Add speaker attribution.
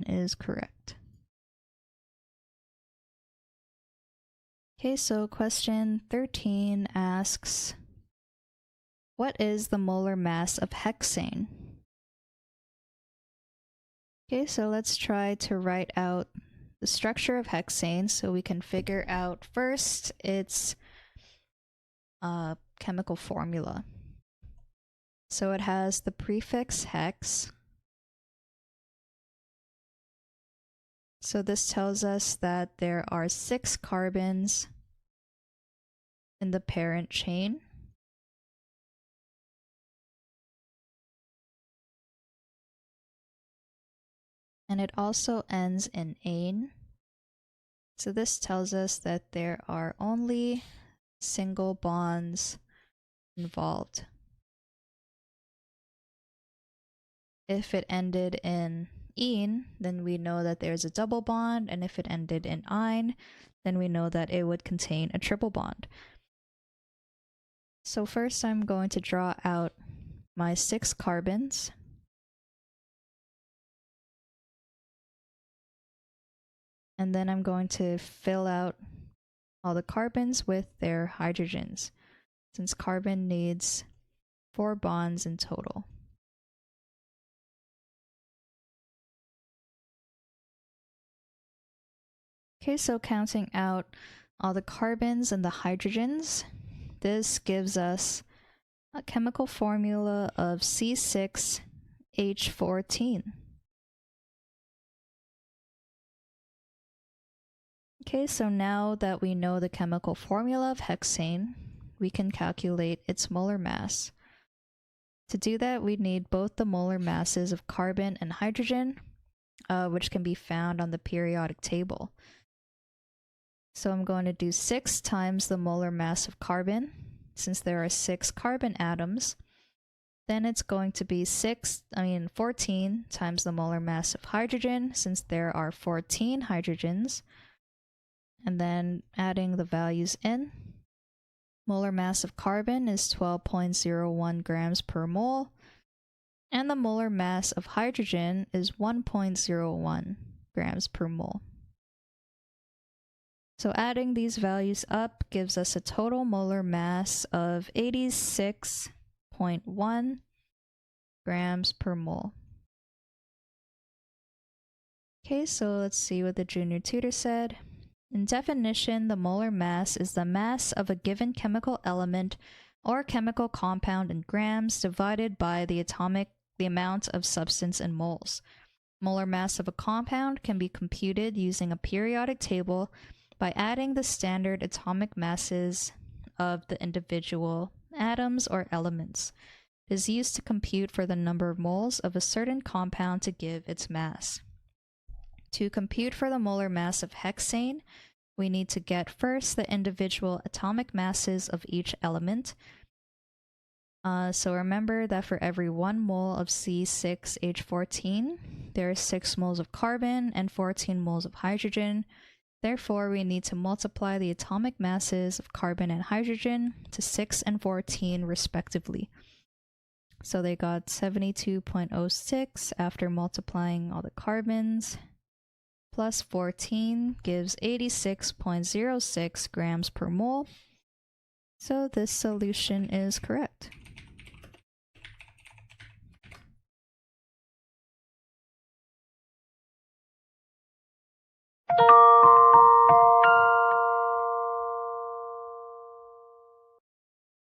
Speaker 1: is correct. Okay, so question 13 asks, what is the molar mass of hexane? Okay, so let's try to write out the structure of hexane so we can figure out first its chemical formula. So it has the prefix hex. So this tells us that there are 6 carbons in the parent chain. And it also ends in ane. So this tells us that there are only single bonds involved. If it ended in ene, then we know that there's a double bond, and if it ended in ine, then we know that it would contain a triple bond. So first I'm going to draw out my 6 carbons. And then I'm going to fill out all the carbons with their hydrogens, since carbon needs 4 bonds in total. Okay, so counting out all the carbons and the hydrogens, this gives us a chemical formula of C6H14. Okay, so now that we know the chemical formula of hexane, we can calculate its molar mass. To do that, we need both the molar masses of carbon and hydrogen, which can be found on the periodic table. So I'm going to do 6 times the molar mass of carbon, since there are 6 carbon atoms. Then it's going to be 14 times the molar mass of hydrogen, since there are 14 hydrogens. And then adding the values in. Molar mass of carbon is 12.01 grams per mole, and the molar mass of hydrogen is 1.01 grams per mole. So adding these values up gives us a total molar mass of 86.1 grams per mole. Okay, so let's see what the junior tutor said. In definition, the molar mass is the mass of a given chemical element or chemical compound in grams divided by the amount of substance in moles. Molar mass of a compound can be computed using a periodic table by adding the standard atomic masses of the individual atoms or elements. It is used to compute for the number of moles of a certain compound to give its mass. To compute for the molar mass of hexane, we need to get first the individual atomic masses of each element. So remember that for every 1 mole of C6H14, there are 6 moles of carbon and 14 moles of hydrogen. Therefore, we need to multiply the atomic masses of carbon and hydrogen to 6 and 14 respectively. So they got 72.06 after multiplying all the carbons, plus 14 gives 86.06 grams per mole. So this solution is correct.